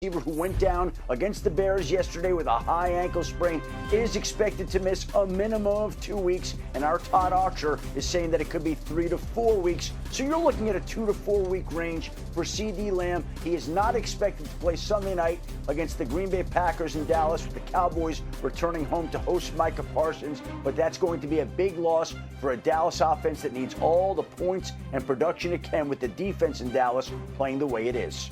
receiver who went down against the Bears yesterday with a high ankle sprain is expected to miss a minimum of 2 weeks, and our Todd Archer is saying that it could be 3 to 4 weeks. So you're looking at a 2 to 4 week range for CeeDee Lamb. He is not expected to play Sunday night against the Green Bay Packers in Dallas, with the Cowboys returning home to host Micah Parsons, but that's going to be a big loss for a Dallas offense that needs all the points and production it can, with the defense in Dallas playing the way it is.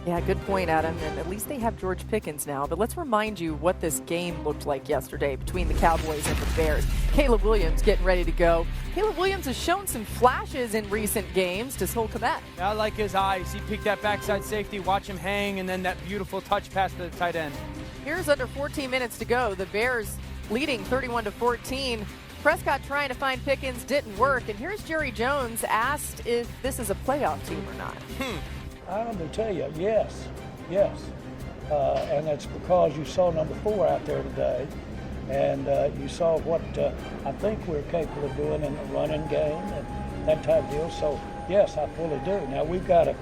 Yeah, good point, Adam. And at least they have George Pickens now. But let's remind you what this game looked like yesterday between the Cowboys and the Bears. Caleb Williams getting ready to go. Caleb Williams has shown some flashes in recent games. Does Hull come back? I like his eyes. He picked that backside safety, watch him hang, and then that beautiful touch pass to the tight end. Here's under 14 minutes to go. The Bears leading 31-14. Prescott trying to find Pickens, didn't work. And here's Jerry Jones asked if this is a playoff team or not. I'm going to tell you, yes. And that's because you saw number 4 out there today, and you saw what I think we're capable of doing in the running game and that type of deal. So, yes, I fully do. Now, we've got to,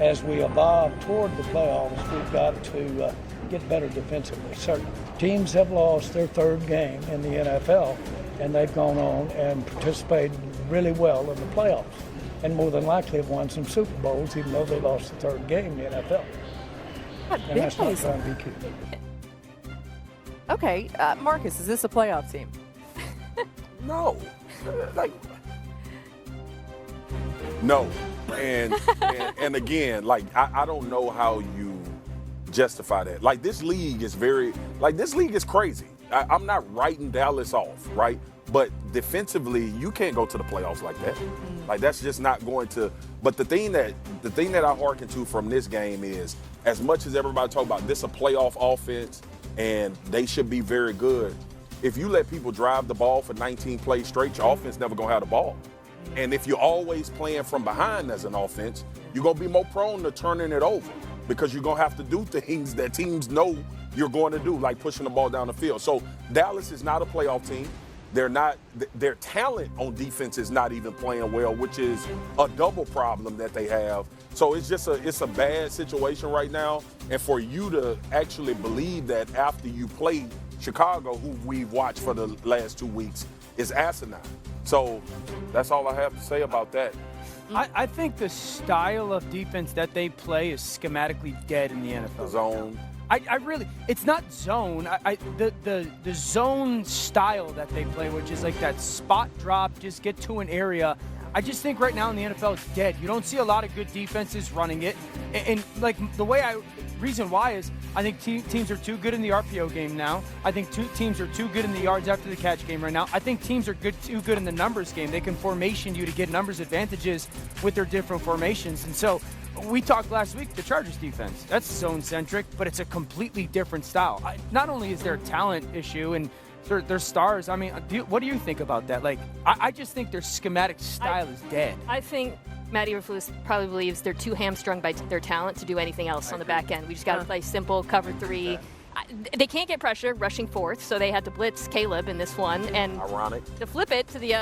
as we evolve toward the playoffs, we've got to get better defensively. Certain teams have lost their 3rd game in the NFL, and they've gone on and participated really well in the playoffs, and more than likely have won some Super Bowls, even though they lost the 3rd game in the NFL. And that's not trying to be cute. Okay, Marcus, is this a playoff team? No. No. And again, I don't know how you justify that. This league is crazy. I'm not writing Dallas off, right? But defensively, you can't go to the playoffs like that. That's just not going to. But the thing that I hearken to from this game is, as much as everybody talk about this a playoff offense and they should be very good, if you let people drive the ball for 19 plays straight, your offense never gonna have the ball. And if you're always playing from behind as an offense, you're gonna be more prone to turning it over, because you're gonna have to do things that teams know you're going to do, like pushing the ball down the field. So Dallas is not a playoff team. They're not. Their talent on defense is not even playing well, which is a double problem that they have. So it's a bad situation right now. And for you to actually believe that after you play Chicago, who we've watched for the last 2 weeks, is asinine. So that's all I have to say about that. I think the style of defense that they play is schematically dead in the NFL. Zone. I really, it's not zone. The zone style that they play, which is like that spot drop, just get to an area. I just think right now in the NFL it's dead. You don't see a lot of good defenses running it, and reason why is I think teams are too good in the RPO game now. I think teams are too good in the yards after the catch game right now. I think teams are too good in the numbers game. They can formation you to get numbers advantages with their different formations, and so. We talked last week, the Chargers defense, that's zone-centric, but it's a completely different style. Not only is there a talent issue and their stars, I mean, what do you think about that? I just think their schematic style is dead. I think Matt Eberflus probably believes they're too hamstrung by their talent to do anything else on the back end. We just got to play simple, cover 3. They can't get pressure rushing 4th, so they had to blitz Caleb in this one. And ironic. To flip it to the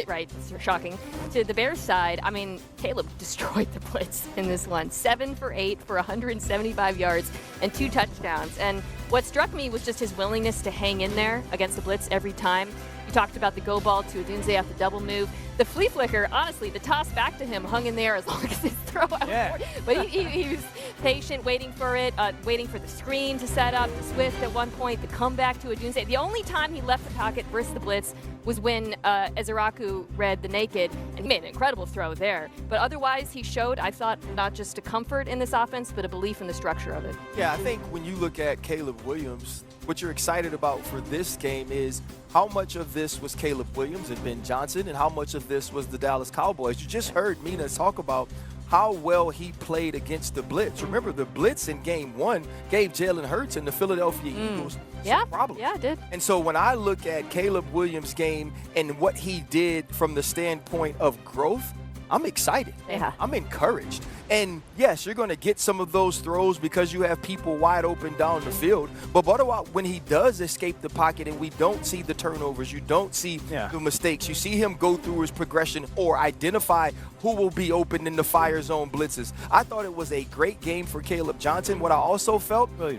right, it's shocking, to the Bears side, I mean, Caleb destroyed the blitz in this one. 7 for 8 for 175 yards and 2 touchdowns. And what struck me was just his willingness to hang in there against the blitz every time. You talked about the go ball to Odunze off the double move. The flea flicker, honestly, the toss back to him hung in there as long as his throw out. Yeah. But he was patient, waiting for it, waiting for the screen to set up, to Swift at one point, the comeback to Odunze. The only time he left the pocket versus the blitz was when Ezeraku read the naked, and he made an incredible throw there. But otherwise, he showed, I thought, not just a comfort in this offense, but a belief in the structure of it. Yeah, I think when you look at Caleb Williams, what you're excited about for this game is how much of this was Caleb Williams and Ben Johnson, and how much of this was the Dallas Cowboys. You just heard Mina talk about how well he played against the blitz. Remember, the blitz in game 1 gave Jalen Hurts and the Philadelphia Eagles some problems. Yeah, it did. And so when I look at Caleb Williams' game and what he did from the standpoint of growth, I'm excited. Yeah. I'm encouraged. And yes, you're going to get some of those throws because you have people wide open down the field. But what about when he does escape the pocket and we don't see the turnovers, you don't see the mistakes, you see him go through his progression or identify who will be open in the fire zone blitzes. I thought it was a great game for Caleb Johnson. What I also felt, for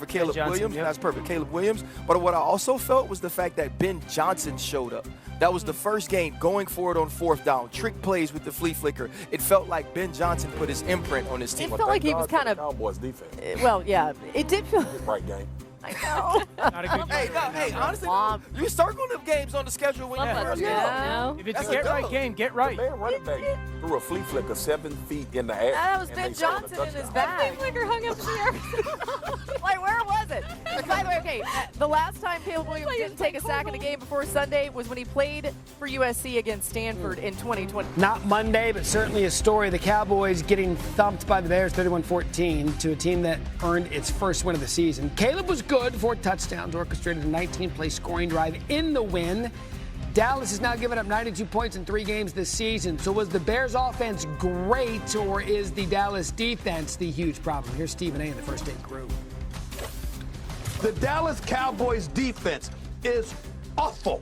Caleb Williams. That's perfect, Caleb Williams. But what I also felt was the fact that Ben Johnson showed up. That was the first game going for it on fourth down, trick plays with the flea flicker. It felt like Ben Johnson put his imprint on his team. It felt like he was kind of Cowboys defense. Well, yeah, it did feel. Right game. I know. Not a good game. Hey, honestly, you circle them games on the schedule when you first go. No. If it's a get-right game, get right. The man running back threw a flea flicker 7 feet in the air. That was and Ben they scored a Johnson in his touchdown. bag. Flicker hung up there. Like, where was it? By the way, okay, the last time Caleb Williams didn't take a sack in a game before Sunday was when he played for USC against Stanford in 2020. Not Monday, but certainly a story. The Cowboys getting thumped by the Bears 31-14 to a team that earned its first win of the season. Caleb was good, 4 touchdowns, orchestrated a 19-play scoring drive in the win. Dallas has now given up 92 points in 3 games this season. So was the Bears offense great, or is the Dallas defense the huge problem? Here's Stephen A. in the First Take crew. The Dallas Cowboys defense is awful.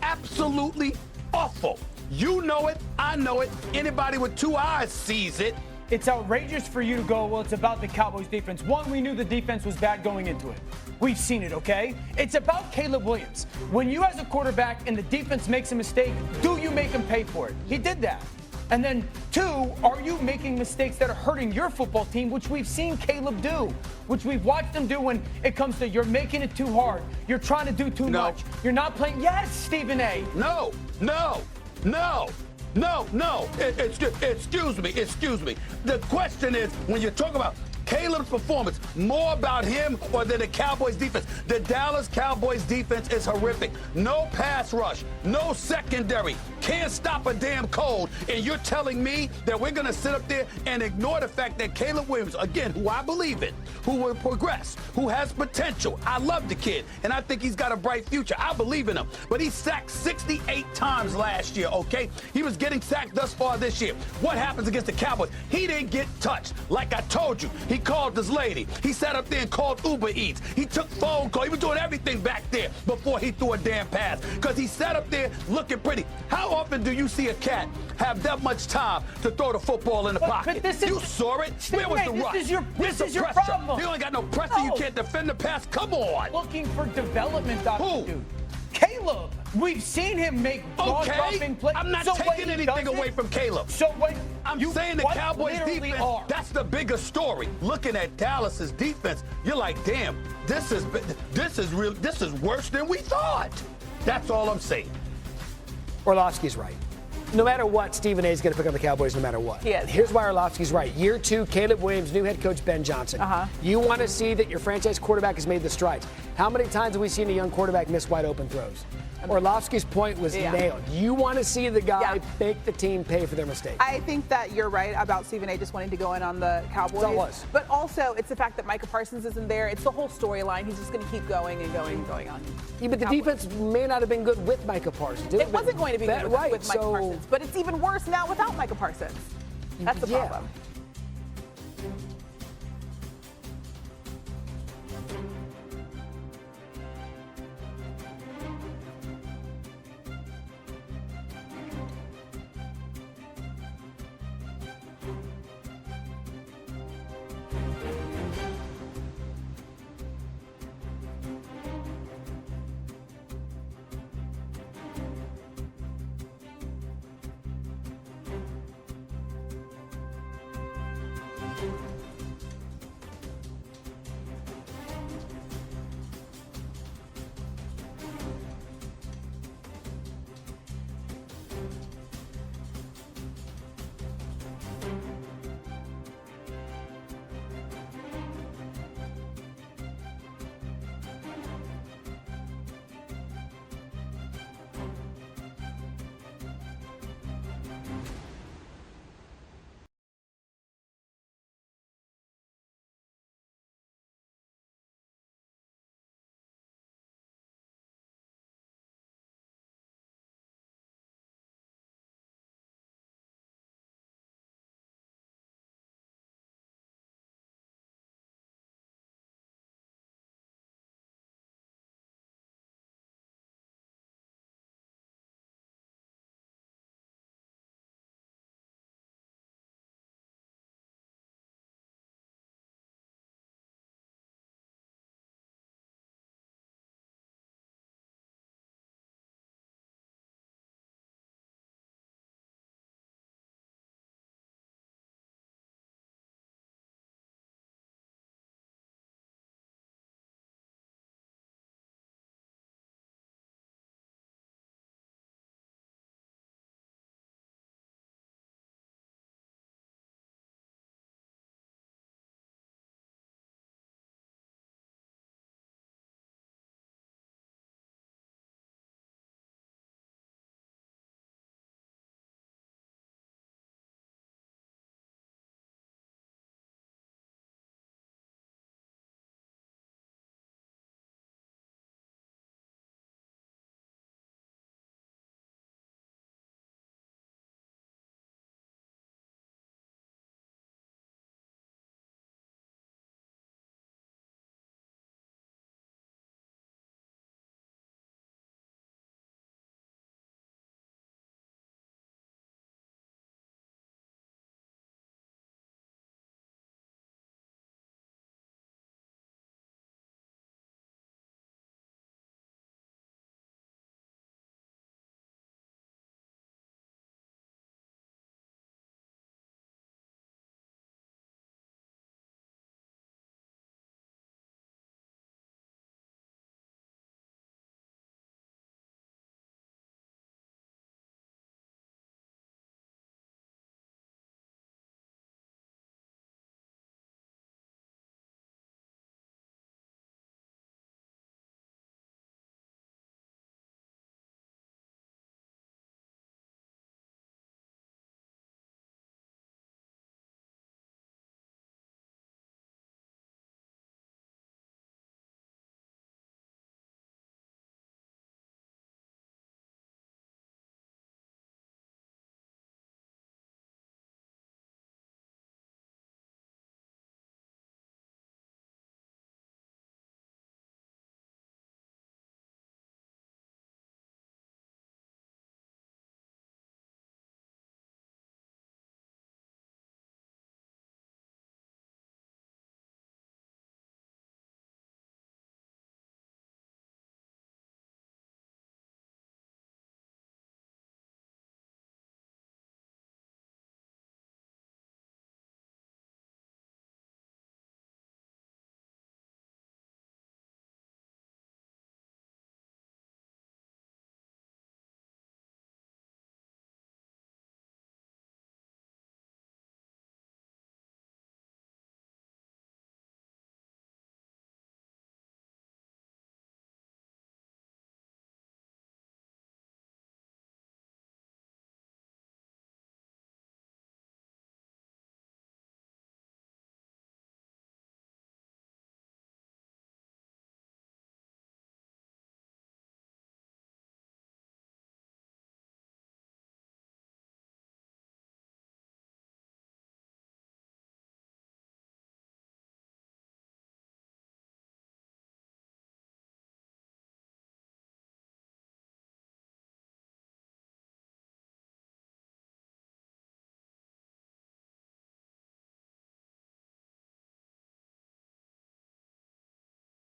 Absolutely awful. You know it. I know it. Anybody with 2 eyes sees it. It's outrageous for you to go, well, it's about the Cowboys defense. One, we knew the defense was bad going into it. We've seen it, okay? It's about Caleb Williams. When you as a quarterback and the defense makes a mistake, do you make him pay for it? He did that. And then 2, are you making mistakes that are hurting your football team, which we've seen Caleb do, which we've watched him do when it comes to you're making it too hard, you're trying to do too much, you're not playing. Yes, Stephen A. No. Excuse me. The question is, when you talk about Caleb's performance, more about him or than the Cowboys defense? The Dallas Cowboys defense is horrific. No pass rush, no secondary, can't stop a damn cold. And you're telling me that we're going to sit up there and ignore the fact that Caleb Williams, again, who I believe in, who will progress, who has potential. I love the kid, and I think he's got a bright future. I believe in him. But he sacked 68 times last year, okay? He was getting sacked thus far this year. What happens against the Cowboys? He didn't get touched. Like I told you, he called this lady. He sat up there and called Uber Eats. He took phone calls. He was doing everything back there before he threw a damn pass because he sat up there looking pretty. How often do you see a cat have that much time to throw the football in the pocket? You saw it. Where was the rush? This is your problem. You ain't got no pressure. You can't defend the pass. Come on. Looking for development, Dr. Who? Dude. Caleb. We've seen him make ball-dropping plays. I'm not taking anything away from Caleb. So what? I'm saying the Cowboys defense, that's the bigger story. Looking at Dallas's defense, you're like, damn, this is worse than we thought. That's all I'm saying. Orlovsky's right. No matter what, Stephen A. is going to pick up the Cowboys no matter what. Yes. Here's why Orlovsky's right. Year 2, Caleb Williams, new head coach Ben Johnson. You want to see that your franchise quarterback has made the strides. How many times have we seen a young quarterback miss wide open throws? Orlovsky's point was nailed. You want to see the guy make the team pay for their mistakes. I think that you're right about Stephen A. just wanting to go in on the Cowboys. That was. But also, it's the fact that Micah Parsons isn't there. It's the whole storyline. He's just going to keep going and going and going on. Yeah, but the defense may not have been good with Micah Parsons. It wasn't going to be good with Micah Parsons. But it's even worse now without Micah Parsons. That's the problem.